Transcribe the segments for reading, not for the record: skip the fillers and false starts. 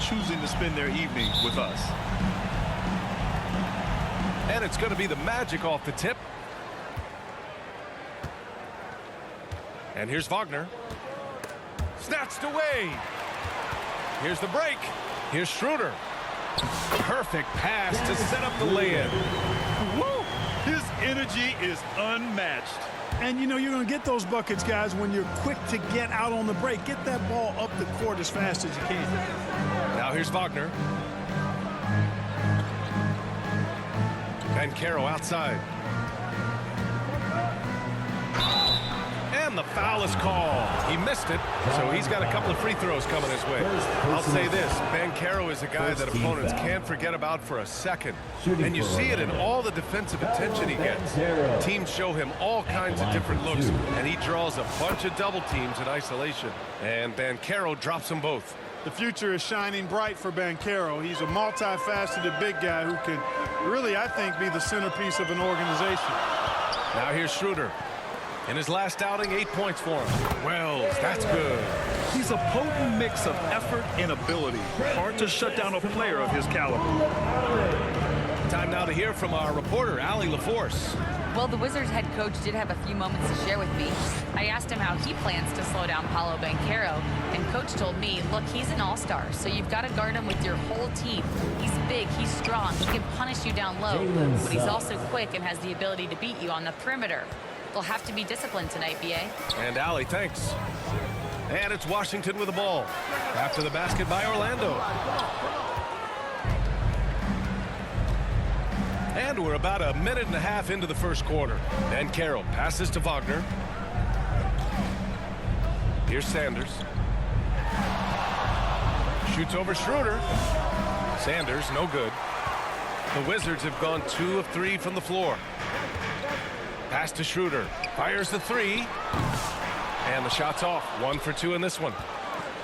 choosing to spend their evening with us. And it's going to be the Magic off the tip. And here's Wagner. Snatched away. Here's the break. Here's Schroeder. Perfect pass to set up the lay-in. Woo! His energy is unmatched. And, you know, you're going to get those buckets, guys, when you're quick to get out on the break. Get that ball up the court as fast as you can. Now here's Wagner. Banchero outside. And the foul is called. He missed it, so he's got a couple of free throws coming his way. I'll say this, Banchero is a guy that opponents can't forget about for a second. And you see it in all the defensive attention he gets. Teams show him all kinds of different looks, and he draws a bunch of double teams in isolation. And Banchero drops them both. The future is shining bright for Banchero. He's a multifaceted big guy who can really, I think, be the centerpiece of an organization. Now here's Schroeder. In his last outing, 8 points for him. Wells, that's good. He's a potent mix of effort and ability. Hard to shut down a player of his caliber. Time now to hear from our reporter, Allie LaForce. Well, the Wizards head coach did have a few moments to share with me. I asked him how he plans to slow down Paolo Banchero, and coach told me, look, he's an all-star, so you've got to guard him with your whole team. He's big, he's strong, he can punish you down low, but he's also quick and has the ability to beat you on the perimeter. They'll have to be disciplined tonight, B.A. And Allie, thanks. And it's Washington with the ball. After the basket by Orlando. And we're about a minute and a half into the first quarter. Banchero passes to Wagner. Here's Sanders. Shoots over Schroeder. Sanders, no good. The Wizards have gone 2 of 3 from the floor. Pass to Schroeder. Fires the three. And the shot's off. 1 for 2 in this one.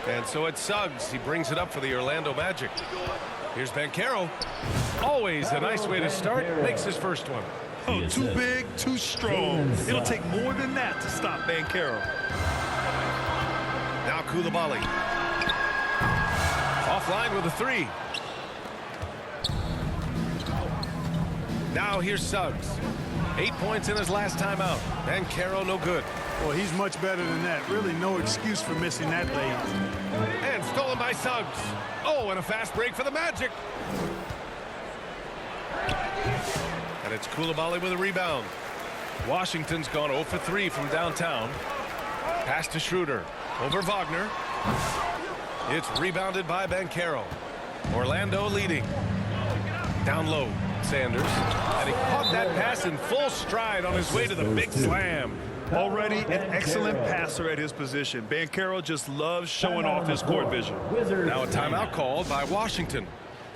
And so it's Suggs. He brings it up for the Orlando Magic. Here's Banchero. Always a nice way to start. Makes his first one. Oh, too big, too strong. It'll take more than that to stop Banchero. Now Coulibaly. Offline with a three. Now here's Suggs. 8 points in his last time out. Banchero no good. Well, he's much better than that. Really no excuse for missing that lead. And stolen by Suggs. Oh, and a fast break for the Magic. And it's Coulibaly with a rebound. Washington's gone 0 for 3 from downtown. Pass to Schroeder. Over Wagner. It's rebounded by Banchero. Orlando leading. Down low. Sanders. And he caught that pass in full stride on his way to the big slam. Already an excellent passer at his position. Banchero just loves showing off his court vision. Now a timeout called by Washington.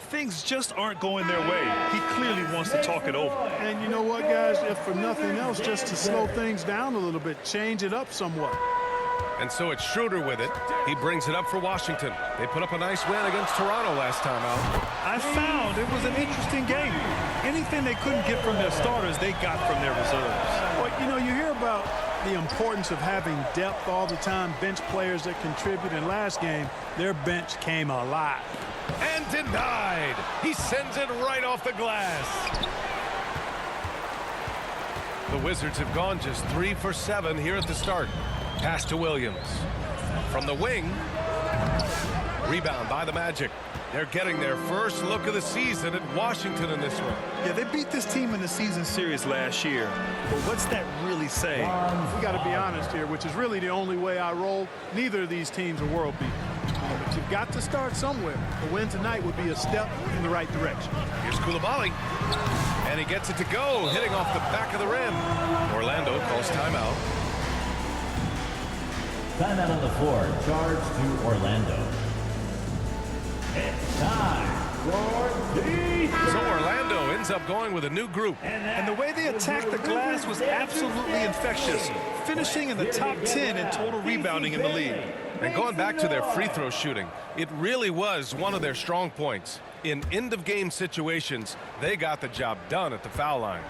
Things just aren't going their way. He clearly wants to talk it over. And you know what, guys? If for nothing else, just to slow things down a little bit, change it up somewhat. And so it's Schroeder with it. He brings it up for Washington. They put up a nice win against Toronto last time out. I found it was an interesting game. Anything they couldn't get from their starters, they got from their reserves. Well, you know, you hear about the importance of having depth all the time, bench players that contribute. In last game, their bench came alive. And denied. He sends it right off the glass. The Wizards have gone just 3 for 7 here at the start. Pass to Williams. From the wing. Rebound by the Magic. They're getting their first look of the season at Washington in this one. Yeah, they beat this team in the season series last year. But what's that really saying? We got to be honest here, which is really the only way I roll. Neither of these teams are world beaters. But you've got to start somewhere. A win tonight would be a step in the right direction. Here's Coulibaly. And he gets it to go, hitting off the back of the rim. Orlando calls timeout. Timeout on the floor. Charge to Orlando. It's time for defense. So Orlando ends up going with a new group. And the way they attacked the glass was absolutely infectious, finishing in the top 10 in total rebounding in the league. And going back to their free throw shooting, it really was one of their strong points. In end-of-game situations, they got the job done at the foul line.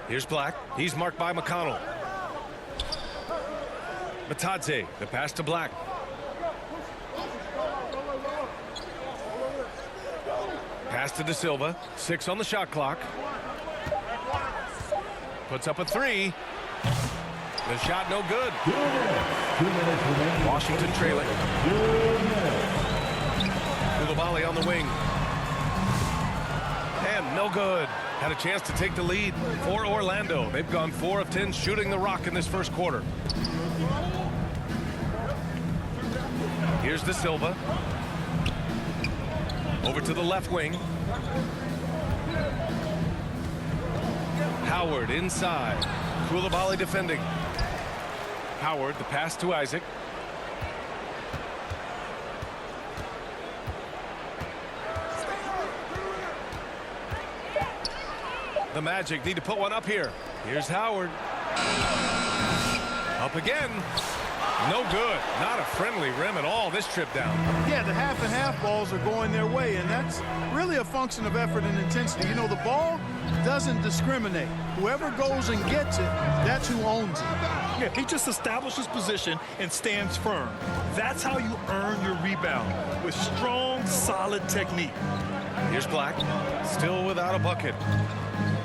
Here's Black. He's marked by McConnell. Matadze, the pass to Black. Pass to De Silva. 6 on the shot clock. Puts up a 3. The shot no good. 2 minutes remaining. Washington trailing. Koulibaly on the wing. And no good. Had a chance to take the lead for Orlando. They've gone 4 of 10 shooting the rock in this first quarter. Here's De Silva. Over to the left wing. Howard inside. Koulibaly defending. Howard, the pass to Isaac. The Magic need to put one up here. Here's Howard. Up again. No good. Not a friendly rim at all this trip down. Yeah, the half and half balls are going their way, and that's really a function of effort and intensity. You know, the ball doesn't discriminate. Whoever goes and gets it, that's who owns it. Yeah, he just establishes position and stands firm. That's how you earn your rebound, with strong, solid technique. Here's Black. Still without a bucket.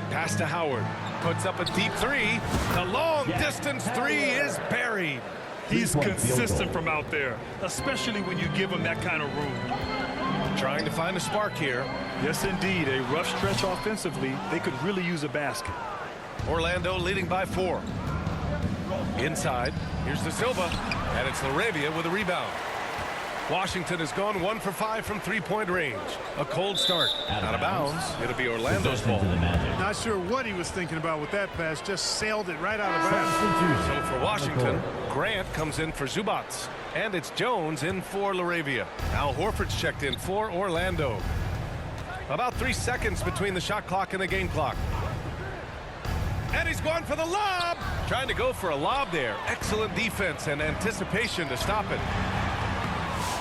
Pass to Howard. Puts up a deep 3. The long distance 3 is buried. He's consistent from out there, especially when you give him that kind of room. Trying to find a spark here. Yes, indeed. A rough stretch offensively. They could really use a basket. Orlando leading by 4. Inside. Here's De Silva. And it's LaRavia with a rebound. Washington has gone 1 for 5 from three-point range. A cold start. Out of bounds. It'll be Orlando's ball. Not sure what he was thinking about with that pass. Just sailed it right out of bounds. So for Washington, Grant comes in for Zubats. And it's Jones in for LaRavia. Al Horford's checked in for Orlando. About 3 seconds between the shot clock and the game clock. And he's going for the lob. Trying to go for a lob there. Excellent defense and anticipation to stop it.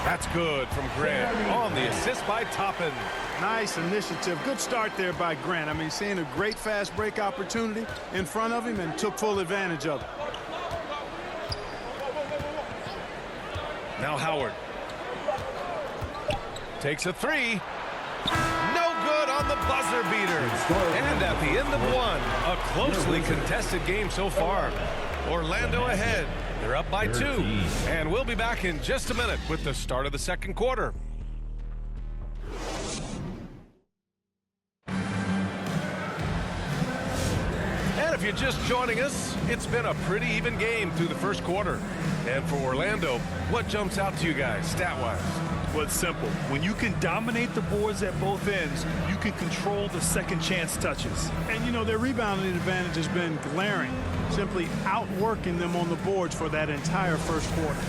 That's good from Grant on the assist by Toppin. Nice initiative. Good start there by Grant. I mean, seeing a great fast break opportunity in front of him and took full advantage of it. Now Howard. Takes a 3. No good on the buzzer beater. And at the end of 1, a closely contested game so far. Orlando ahead. They're up by 2. And we'll be back in just a minute with the start of the second quarter. And if you're just joining us, it's been a pretty even game through the first quarter. And for Orlando, what jumps out to you guys stat-wise? Well, it's simple. When you can dominate the boards at both ends, you can control the second chance touches. And, you know, their rebounding advantage has been glaring, simply outworking them on the boards for that entire first quarter.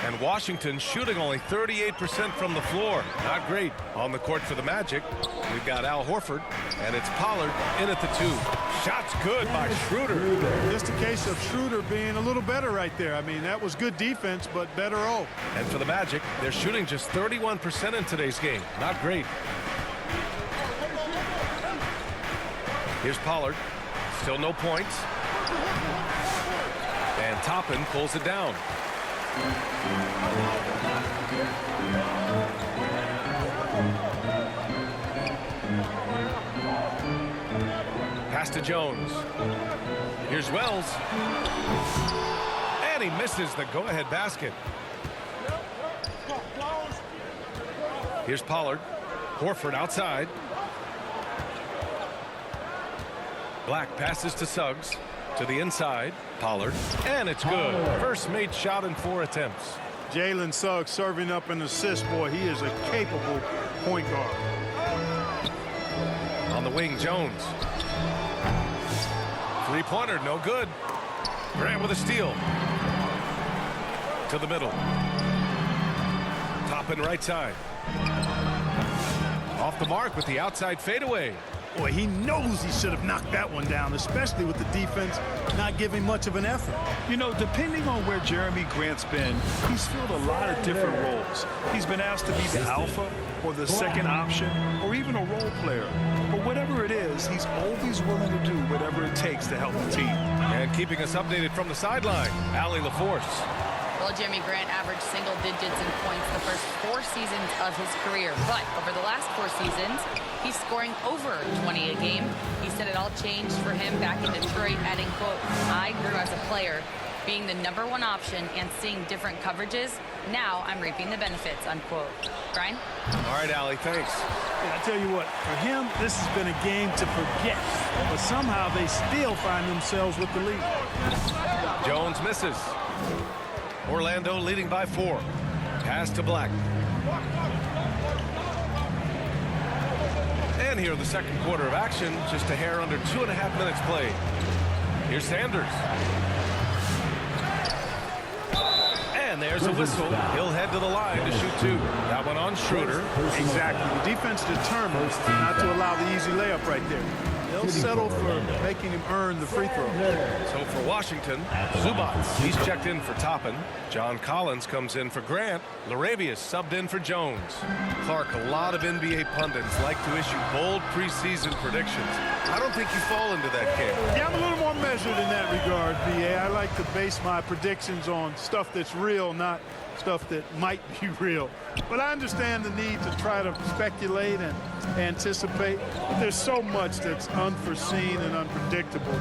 And Washington shooting only 38% from the floor. Not great. On the court for the Magic, we've got Al Horford, and it's Pollard in at the 2. Shots good by Schroeder. Just a case of Schroeder being a little better right there. I mean, that was good defense, but better O. And for the Magic, they're shooting just 31% in today's game. Not great. Here's Pollard. Still no points. And Toppin pulls it down. Pass to Jones. Here's Wells. And he misses the go-ahead basket. Here's Pollard. Horford outside. Black passes to Suggs. To the inside. Pollard. And it's good. First made shot in 4 attempts. Jalen Suggs serving up an assist. Boy, he is a capable point guard. On the wing, Jones. Three-pointer, no good. Grant with a steal. To the middle. Toppin right side. Off the mark with the outside fadeaway. Boy, he knows he should have knocked that one down, especially with the defense not giving much of an effort. You know, depending on where Jeremy Grant's been, he's filled a lot of different roles. He's been asked to be the alpha or the second option or even a role player. But whatever it is, he's always willing to do whatever it takes to help the team. And keeping us updated from the sideline, Allie LaForce. Well, Jeremy Grant averaged single digits in points the first 4 seasons of his career. But over the last 4 seasons, he's scoring over 20 a game. He said it all changed for him back in Detroit, adding, quote, "I grew as a player, being the #1 option and seeing different coverages. Now I'm reaping the benefits," unquote. Brian? All right, Allie, thanks. Yeah, I tell you what, for him, this has been a game to forget. But somehow they still find themselves with the lead. Jones misses. Orlando leading by 4. Pass to Black. And here in the second quarter of action, just a hair under 2.5 minutes played. Here's Sanders. And there's a whistle. He'll head to the line to shoot 2. That one on Schroeder. Exactly. The defense determined not to allow the easy layup right there. They'll settle for making him earn the free throw. So for Washington, Zubats, he's checked in for Toppin. John Collins comes in for Grant. Laravius subbed in for Jones. Clark, a lot of NBA pundits like to issue bold preseason predictions. I don't think you fall into that camp. Yeah, I'm a little more measured in that regard, B.A. I like to base my predictions on stuff that's real, not stuff that might be real. But I understand the need to try to speculate and anticipate. But there's so much that's unforeseen and unpredictable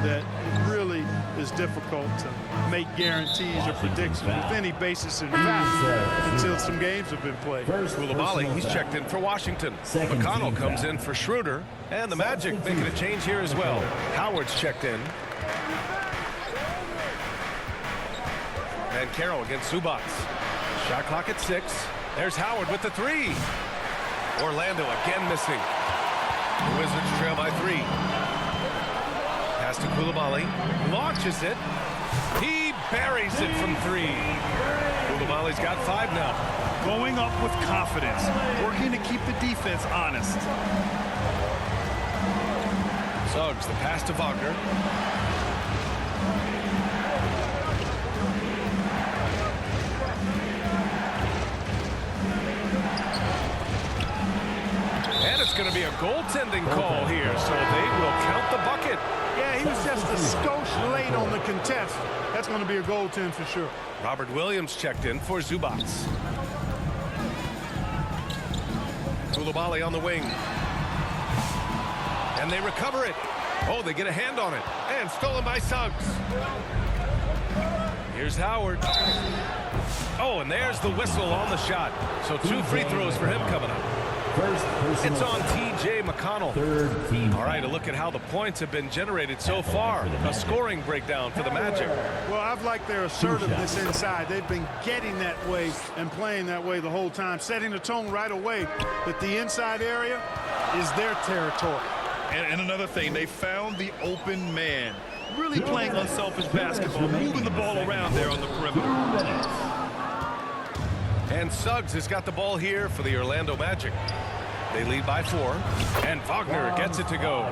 that it really is difficult to make guarantees or predictions with any basis in fact until some games have been played. Koulibaly, he's checked in for Washington. McConnell comes in for Schroeder. And the Magic making a change here as well. Howard's checked in. And Carroll against Zubats. Shot clock at 6. There's Howard with the 3. Orlando again missing. The Wizards trail by 3. Pass to Koulibaly. Launches it. He buries it from 3. Koulibaly's got 5 now. Going up with confidence, working to keep the defense honest. Suggs, the pass to Wagner. And it's going to be a goaltending call here, so they will count the bucket. Yeah, he was just a skosh late on the contest. That's going to be a goaltend for sure. Robert Williams checked in for Zubats. Koulibaly on the wing. And they recover it. Oh, they get a hand on it. And stolen by Suggs. Here's Howard. Oh, and there's the whistle on the shot. So 2 free throws for him coming up. It's on T.J. McConnell. Third team. All right, a look at how the points have been generated so far. A scoring breakdown for the Magic. Well, I've liked their assertiveness inside. They've been getting that way and playing that way the whole time, setting the tone right away that the inside area is their territory. And another thing, they found the open man. Really playing unselfish basketball, moving the ball around there on the perimeter. And Suggs has got the ball here for the Orlando Magic. They lead by 4. And Wagner gets it to go.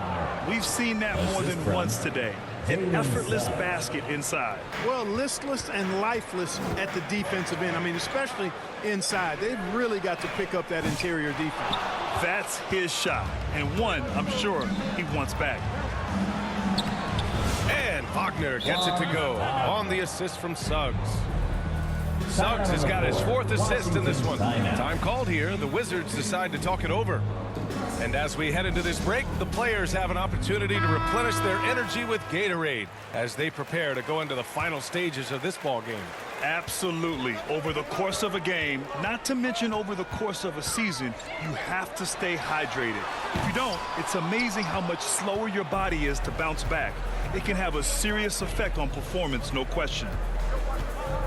We've seen that more than once today. An effortless basket inside. Well, listless and lifeless at the defensive end. I mean, especially inside. They've really got to pick up that interior defense. That's his shot. And one, I'm sure, he wants back. And Wagner gets it to go on the assist from Suggs. Suggs has got his 4th assist in this one. Time called here. The Wizards decide to talk it over. And as we head into this break, the players have an opportunity to replenish their energy with Gatorade as they prepare to go into the final stages of this ball game. Absolutely. Over the course of a game, not to mention over the course of a season, you have to stay hydrated. If you don't, it's amazing how much slower your body is to bounce back. It can have a serious effect on performance, no question.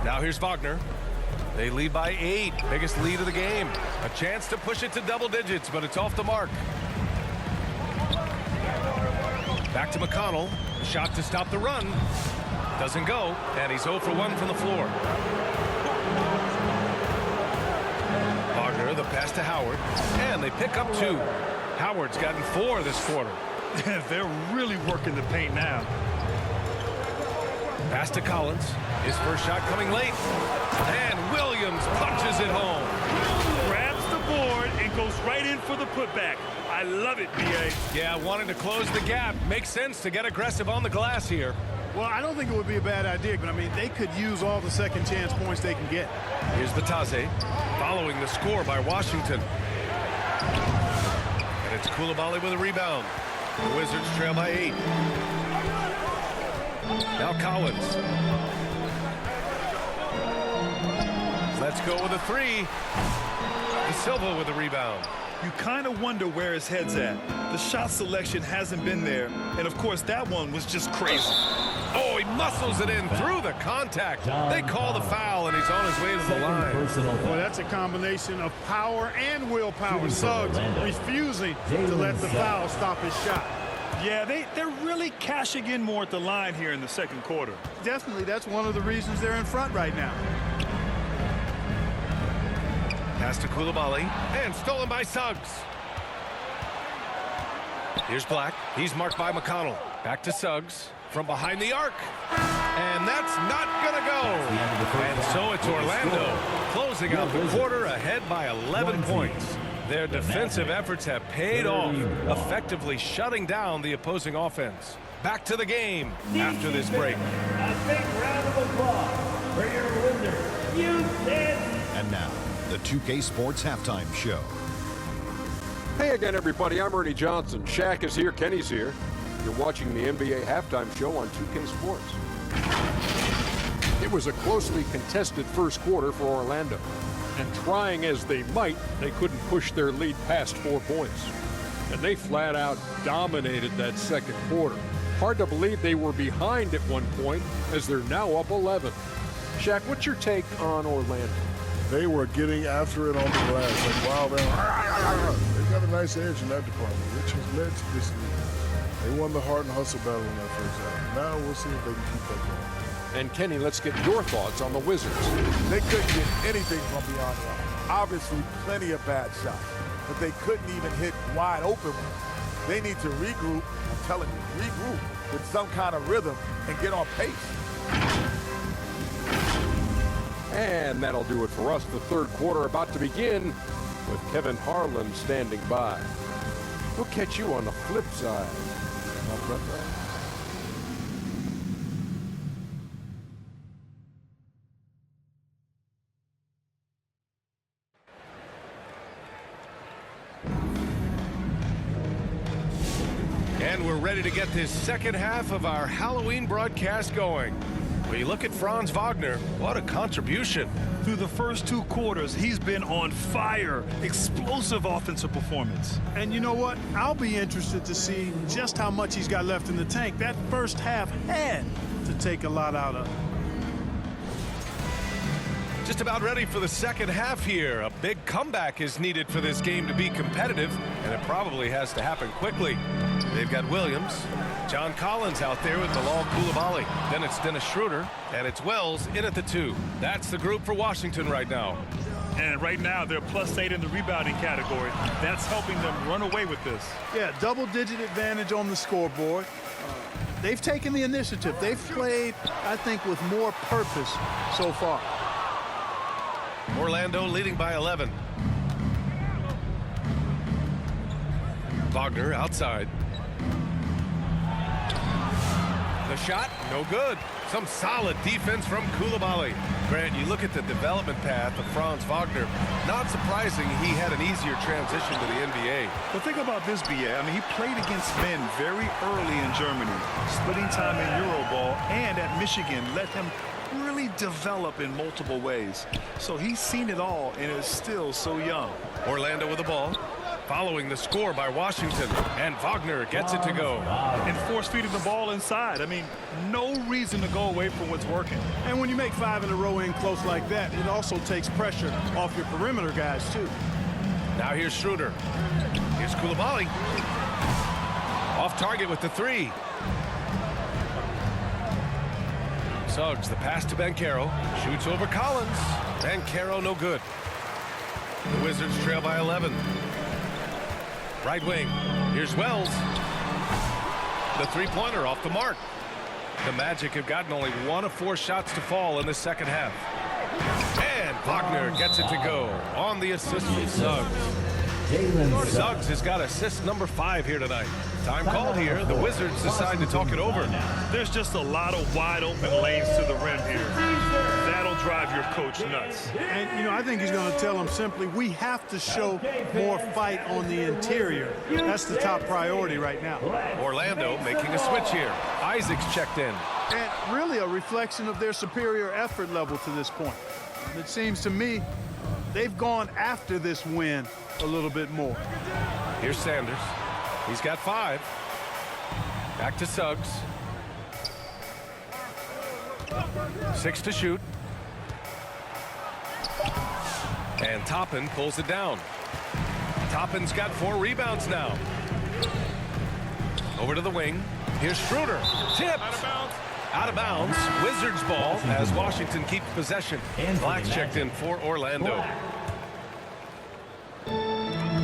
Now here's Wagner. They lead by 8. Biggest lead of the game. A chance to push it to double digits, but it's off the mark. Back to McConnell. A shot to stop the run. Doesn't go, and he's 0 for 1 from the floor. Wagner, the pass to Howard, and they pick up 2. Howard's gotten 4 this quarter. They're really working the paint now. Pass to Collins. His first shot coming late. And Williams punches it home. Grabs the board and goes right in for the putback. I love it, B.A. Yeah, wanting to close the gap. Makes sense to get aggressive on the glass here. Well, I don't think it would be a bad idea, but I mean, they could use all the second chance points they can get. Here's Vitesse following the score by Washington. And it's Coulibaly with a rebound. The Wizards trail by 8. Now Collins. Let's go with a 3. De Silva with a rebound. You kind of wonder where his head's at. The shot selection hasn't been there, and of course that one was just crazy. Oh, he muscles it in through the contact. They call the foul, and he's on his way to the Second line. personal Well, foul. that's a combination of power and willpower. Shooting for Suggs Orlando. refusing to Jalen let the Suggs. foul stop his shot. Yeah, they're really cashing in more at the line here in the second quarter. Definitely, that's one of the reasons they're in front right now. Pass to Coulibaly, and stolen by Suggs. Here's Black. He's marked by McConnell. Back to Suggs from behind the arc. And that's not going to go. And so it's Orlando closing out the quarter ahead by 11 points. Their defensive efforts have paid off, effectively shutting down the opposing offense. Back to the game after this break. A big round of applause for your Wizards. You did. And now, the 2K Sports Halftime Show. Hey again, everybody. I'm Ernie Johnson. Shaq is here. Kenny's here. You're watching the NBA Halftime Show on 2K Sports. It was a closely contested first quarter for Orlando. And trying as they might, they couldn't push their lead past 4 points. And they flat out dominated that second quarter. Hard to believe they were behind at one point as they're now up 11. Shaq, what's your take on Orlando? They were getting after it on the glass. Like, wow, they got a nice edge in that department, which has led to this lead. They won the heart and hustle battle in that first half. Now we'll see if they can keep that going. And Kenny, let's get your thoughts on the Wizards. They couldn't get anything from beyond the arc. Obviously, plenty of bad shots, but they couldn't even hit wide open ones. They need to regroup, I'm telling you, regroup with some kind of rhythm and get on pace. And that'll do it for us. The third quarter about to begin with Kevin Harlan standing by. We'll catch you on the flip side. And we're ready to get this second half of our Halloween broadcast going. When you look at Franz Wagner, what a contribution. Through the first 2 quarters, he's been on fire. Explosive offensive performance. And you know what? I'll be interested to see just how much he's got left in the tank. That first half had to take a lot out of. Just about ready for the second half here. A big comeback is needed for this game to be competitive, and it probably has to happen quickly. They've got Williams, John Collins out there with Bilal Coulibaly. Then it's Dennis Schroeder, and it's Wells in at the 2. That's the group for Washington right now. And right now, they're +8 in the rebounding category. That's helping them run away with this. Yeah, double-digit advantage on the scoreboard. They've taken the initiative. They've played, I think, with more purpose so far. Orlando leading by 11. Wagner outside. The shot, no good. Some solid defense from Coulibaly. Grant, you look at the development path of Franz Wagner. Not surprising he had an easier transition to the NBA. But think about this, B.A. I mean, he played against men very early in Germany, splitting time in Euroball, and at Michigan let him really develop in multiple ways. So he's seen it all and is still so young. Orlando with the ball, following the score by Washington, and Wagner gets it to go. And force-feeding the ball inside. I mean, no reason to go away from what's working. And when you make 5 in a row in close like that, it also takes pressure off your perimeter guys, too. Now here's Schroeder. Here's Coulibaly. Off target with the 3. Suggs, the pass to Banchero. Shoots over Collins. Banchero, no good. The Wizards trail by 11. Right wing. Here's Wells. The three-pointer off the mark. The Magic have gotten only 1 of 4 shots to fall in the second half. And Wagner gets it to go on the assist from Suggs. Jalen Suggs has got assist number 5 here tonight. Time called here. The Wizards decide to talk it over. There's just a lot of wide open lanes to the rim here. That'll drive your coach nuts. And, you know, I think he's going to tell them simply, we have to show more fight on the interior. That's the top priority right now. Orlando making a switch here. Isaacs checked in. And really a reflection of their superior effort level to this point. It seems to me they've gone after this win a little bit more. Here's Sanders. He's got 5. Back to Suggs. 6 to shoot. And Toppin pulls it down. Toppin's got 4 rebounds now. Over to the wing. Here's Schroeder. Tipped. Out of bounds. Wizards ball as Washington keeps possession. Black's checked in for Orlando.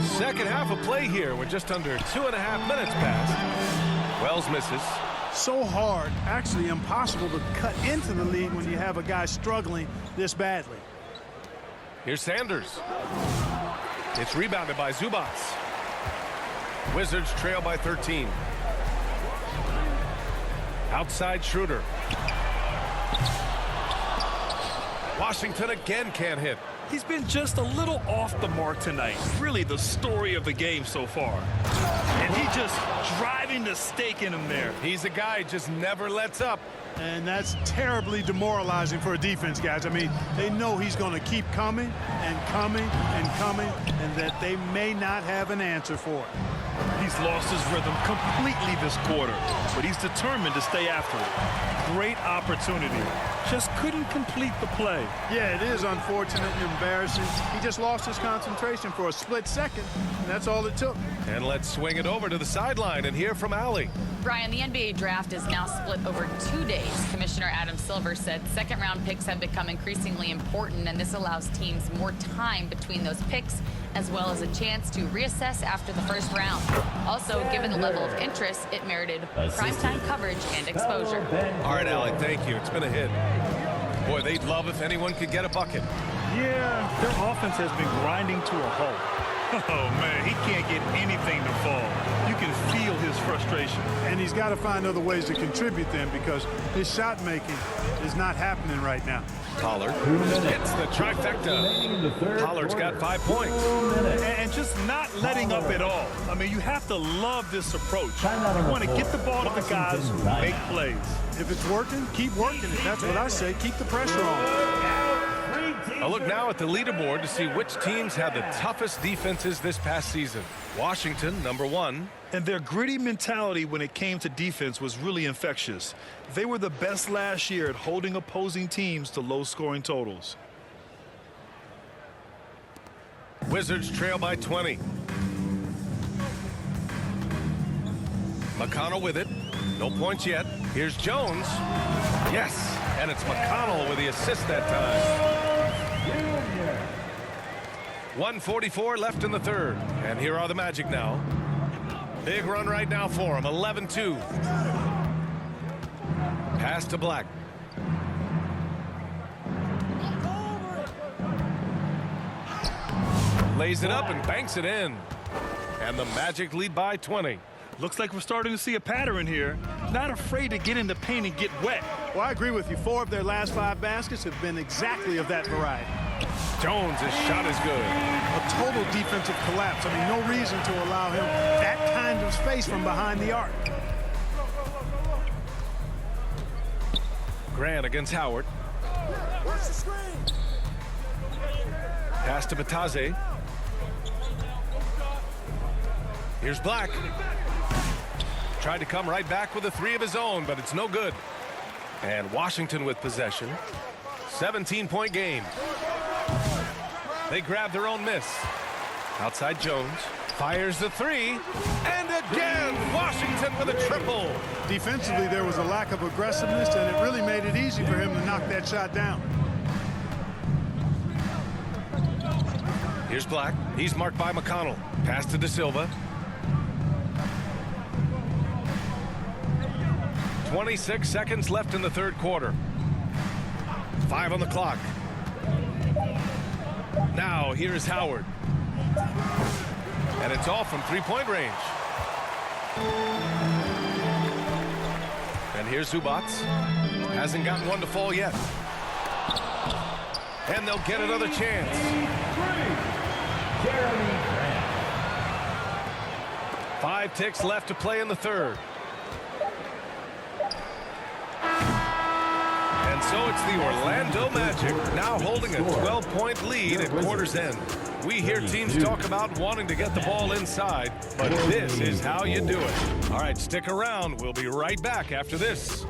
Second half of play here with just under 2.5 minutes passed. Wells misses. So hard, actually impossible to cut into the lead when you have a guy struggling this badly. Here's Sanders. It's rebounded by Zubac. Wizards trail by 13. Outside Schroeder. Washington again can't hit. He's been just a little off the mark tonight. Really the story of the game so far. And he just driving the stake in him there. He's a guy who just never lets up. And that's terribly demoralizing for a defense, guys. I mean, they know he's going to keep coming and coming and coming, and that they may not have an answer for it. He's lost his rhythm completely this quarter, but he's determined to stay after it. Great opportunity. Just couldn't complete the play. Yeah, it is unfortunate and embarrassing. He just lost his concentration for a split second, and that's all it took. And let's swing it over to the sideline and hear from Allie. Brian, the NBA draft is now split over 2 days. Commissioner Adam Silver said second-round picks have become increasingly important, and this allows teams more time between those picks, as well as a chance to reassess after the first round. Also, given the level of interest, it merited primetime coverage and exposure. All right, Allie, thank you. It's been a hit. Boy, they'd love if anyone could get a bucket. Yeah, their offense has been grinding to a halt. Oh, man, he can't get anything to fall. You can feel his frustration. And he's got to find other ways to contribute then, because his shot making is not happening right now. Pollard hits the trifecta. Pollard's got 5 points. And just not letting up at all. I mean, you have to love this approach. You want to get the ball to the guys who make plays. If it's working, keep working it. That's what I say. Keep the pressure on. A look now at the leaderboard to see which teams had the toughest defenses this past season. Washington, #1. And their gritty mentality when it came to defense was really infectious. They were the best last year at holding opposing teams to low-scoring totals. Wizards trail by 20. McConnell with it. No points yet. Here's Jones. Yes, and it's McConnell with the assist that time. 1:44 left in the third. And here are the Magic now. Big run right now for him. 11-2. Pass to Black. Lays it up and banks it in. And the Magic lead by 20. Looks like we're starting to see a pattern here. Not afraid to get in the paint and get wet. Well, I agree with you. 4 of their last 5 baskets have been exactly of that variety. Jones, his shot is good. A total defensive collapse. I mean, no reason to allow him that kind of space from behind the arc. Grant against Howard. Pass to Bataze. Here's Black. Tried to come right back with a 3 of his own, but it's no good. And Washington with possession. 17-point game. They grab their own miss. Outside Jones. Fires the 3. And again, Washington with a triple. Defensively, there was a lack of aggressiveness, and it really made it easy for him to knock that shot down. Here's Black. He's marked by McConnell. Pass to De Silva. 26 seconds left in the third quarter. 5 on the clock. Now here's Howard. And it's all from three-point range. And here's Zubac. Hasn't gotten one to fall yet. And they'll get another chance. Jeremy Grant. 5 ticks left to play in the third. And so it's the Orlando Magic now holding a 12-point lead at quarter's end. We hear teams talk about wanting to get the ball inside, but this is how you do it. All right, stick around. We'll be right back after this.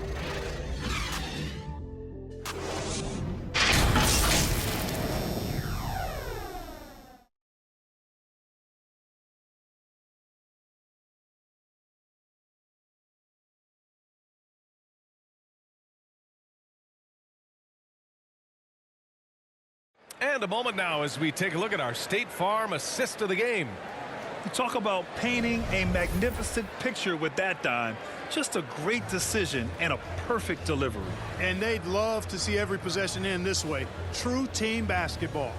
And a moment now as we take a look at our State Farm assist of the game. You talk about painting a magnificent picture with that dime. Just a great decision and a perfect delivery. And they'd love to see every possession end this way. True team basketball.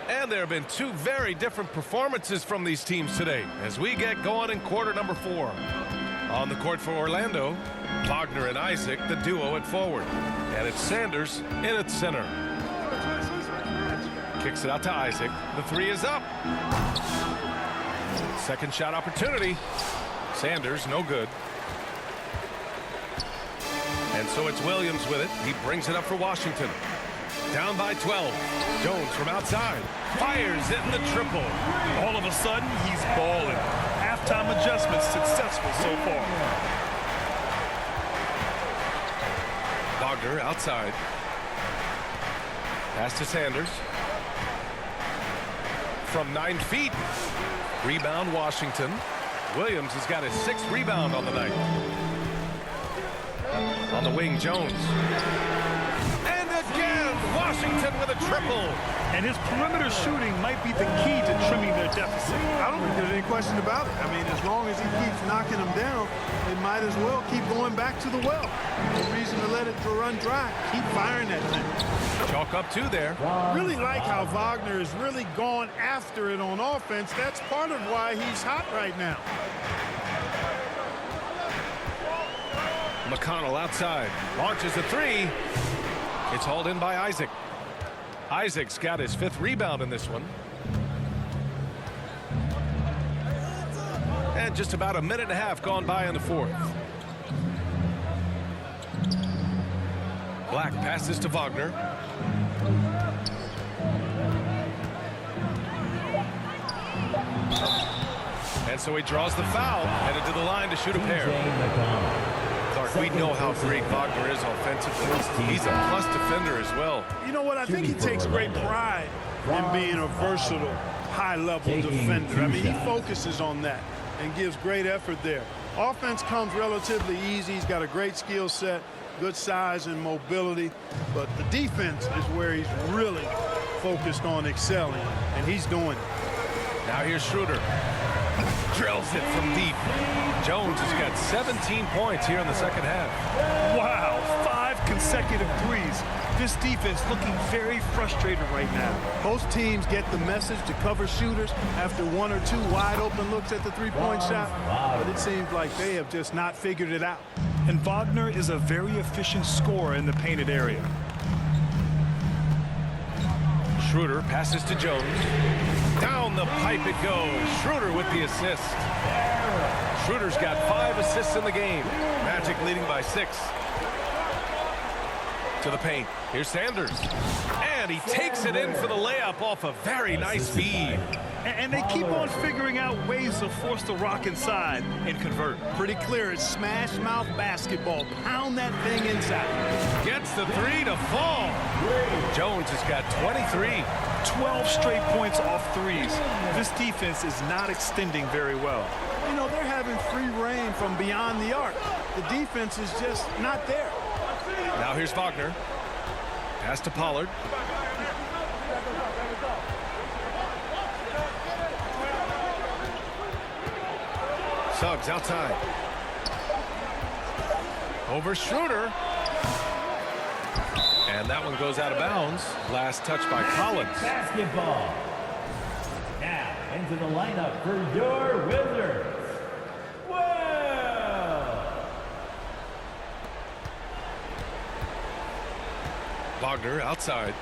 And there have been 2 very different performances from these teams today as we get going in quarter number 4. On the court for Orlando, Wagner and Isaac, the duo at forward. And it's Sanders in at center. Kicks it out to Isaac. The 3 is up. Second shot opportunity. Sanders, no good. And so it's Williams with it. He brings it up for Washington. Down by 12. Jones from outside. Fires it in the triple. All of a sudden, he's balling. Halftime adjustment successful so far. Wagner outside. Pass to Sanders. From 9 feet. Rebound Washington. Williams has got his 6th rebound on the night. On the wing, Jones. And again, Washington with a triple. And his perimeter shooting might be the key to trimming their deficit. I don't think there's any question about it. I mean, as long as he keeps knocking them down, they might as well keep going back to the well. No reason to let it run dry. Keep firing that thing. Chalk up 2 there. Really like how Wagner has really gone after it on offense. That's part of why he's hot right now. McConnell outside. Launches a 3. It's hauled in by Isaac. Isaac's got his 5th rebound in this one. And just about a minute and a half gone by in the 4th. Black passes to Wagner. And so he draws the foul, headed to the line to shoot a pair. Clark, we know how great Wagner is offensively. He's a plus defender as well. You know what? I think he takes great pride in being a versatile, high-level defender. I mean, he focuses on that and gives great effort there. Offense comes relatively easy. He's got a great skill set, good size and mobility. But the defense is where he's really focused on excelling, and he's doing it. Now here's Schroeder. Drills it from deep. Jones has got 17 points here in the second half. Wow, 5 consecutive threes. This defense looking very frustrated right now. Most teams get the message to cover shooters after 1 or 2 wide open looks at the three-point shot, but it seems like they have just not figured it out. And Wagner is a very efficient scorer in the painted area. Schroeder passes to Jones. Down the pipe it goes. Schroeder with the assist. Schroeder's got 5 assists in the game. Magic leading by 6. To the paint. Here's Sanders. And he takes it in for the layup off a very nice feed. And they keep on figuring out ways to force the rock inside and convert. Pretty clear. It's smash mouth basketball. Pound that thing inside. Gets the 3 to fall. Jones has got 23. 12 straight points off threes. This defense is not extending very well. You know, they're having free reign from beyond the arc. The defense is just not there. Now here's Wagner. Pass to Pollard. Suggs outside. Over Schroeder. And that one goes out of bounds. Last touch by Collins. Basketball. Now into the lineup for your Wizards. Wagner outside.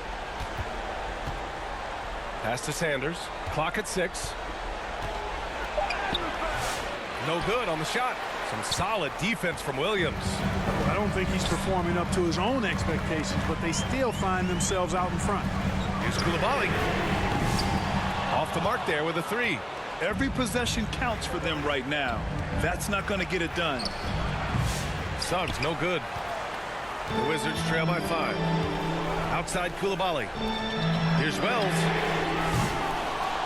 Pass to Sanders. Clock at 6. No good on the shot. Some solid defense from Williams. I don't think he's performing up to his own expectations, but they still find themselves out in front. Here's Coulibaly. Off the mark there with a 3. Every possession counts for them right now. That's not going to get it done. Suggs, no good. The Wizards trail by 5. Outside Coulibaly. Here's Wells.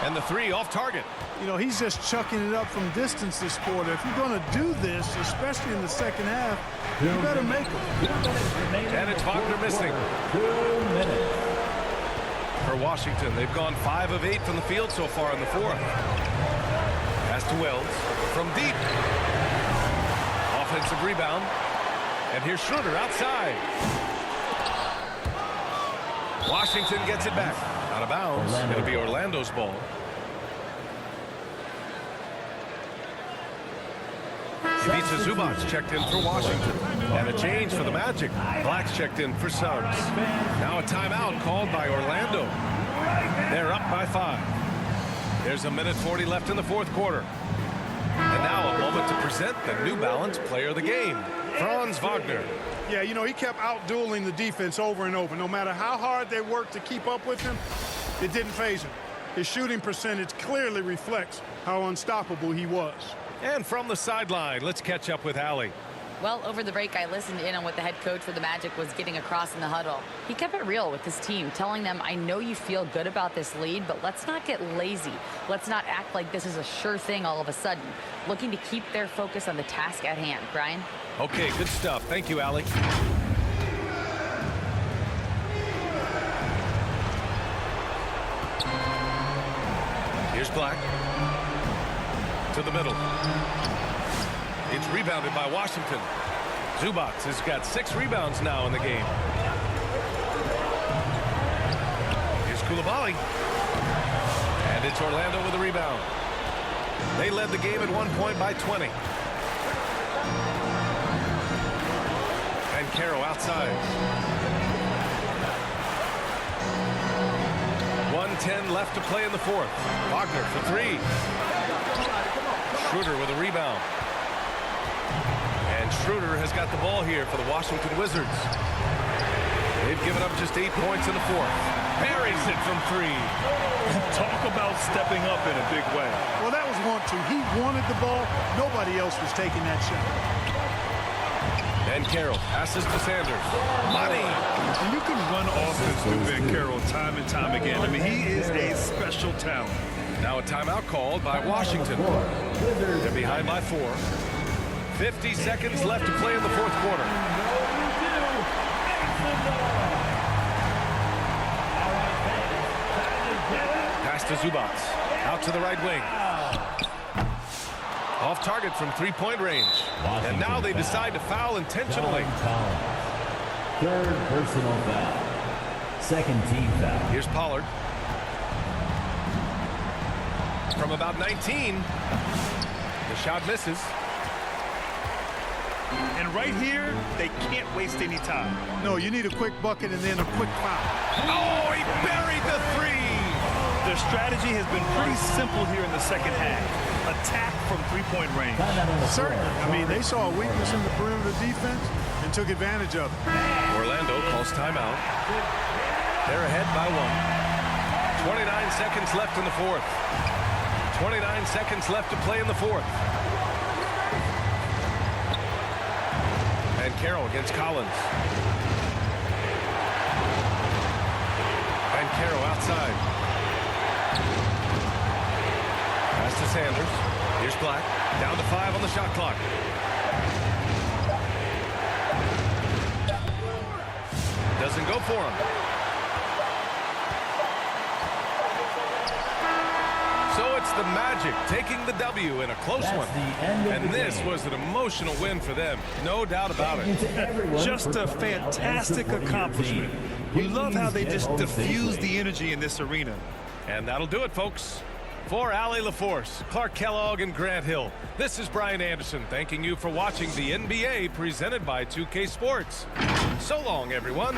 And the 3 off target. You know, he's just chucking it up from distance this quarter. If you're going to do this, especially in the second half, you better make it. And it's Wagner missing. 2 minutes. For Washington, they've gone 5 of 8 from the field so far in the 4th. Pass to Wells from deep. Offensive rebound. And here's Schroeder outside. Washington gets it back. Out of bounds. It'll be Orlando's ball. Ivica Zubac checked in for Washington. And a change for the Magic. Black's checked in for Suggs. Now a timeout called by Orlando. They're up by 5. There's a minute 40 left in the 4th quarter. And now a moment to present the New Balance Player of the Game, Franz Wagner. Yeah, you know, he kept out-dueling the defense over and over. No matter how hard they worked to keep up with him, it didn't faze him. His shooting percentage clearly reflects how unstoppable he was. And from the sideline, let's catch up with Allie. Well, over the break, I listened in on what the head coach for the Magic was getting across in the huddle. He kept it real with his team, telling them, I know you feel good about this lead, but let's not get lazy. Let's not act like this is a sure thing all of a sudden. Looking to keep their focus on the task at hand. Brian? Okay, good stuff. Thank you, Allie. Here's Black. To the middle. It's rebounded by Washington. Zubac has got 6 rebounds now in the game. Here's Coulibaly. And it's Orlando with a rebound. They led the game at 1 point by 20. And Caro outside. 1:10 left to play in the 4th. Wagner for 3. Schroeder with a rebound. And Schroeder has got the ball here for the Washington Wizards. They've given up just 8 points in the 4th. Buries it from 3. Talk about stepping up in a big way. Well, that was want to. He wanted the ball. Nobody else was taking that shot. And Carroll passes to Sanders. Money. And you can run offense through Ben Carroll time and time again. I mean, he is a special talent. Now a timeout called by Washington. They're behind by 4. 50 seconds left to play in the 4th quarter. Pass to Zubac. Out to the right wing. Off target from 3-point range. And now they decide to foul intentionally. Third personal foul. Second team foul. Here's Pollard. From about 19. The shot misses. And right here, they can't waste any time. No, you need a quick bucket and then a quick foul. Oh, he buried the 3. Their strategy has been pretty simple here in the second half. Attack from 3-point range. Certainly. I mean, they saw a weakness in the perimeter defense and took advantage of it. Orlando calls timeout. They're ahead by 1. 29 seconds left in the 4th. 29 seconds left to play in the 4th. And Carroll against Collins. And Carroll outside. Pass to Sanders. Here's Black. Down to 5 on the shot clock. Doesn't go for him. So it's the Magic taking the W in a close That's one. the end of And the this game. was an emotional win for them. No doubt about Thank you it. to everyone Just for a coming out and fantastic supporting your accomplishment. team. We love how they Please just get home diffuse safely. the energy in this arena. And that'll do it, folks. For Allie LaForce, Clark Kellogg, and Grant Hill, this is Brian Anderson thanking you for watching the NBA presented by 2K Sports. So long, everyone.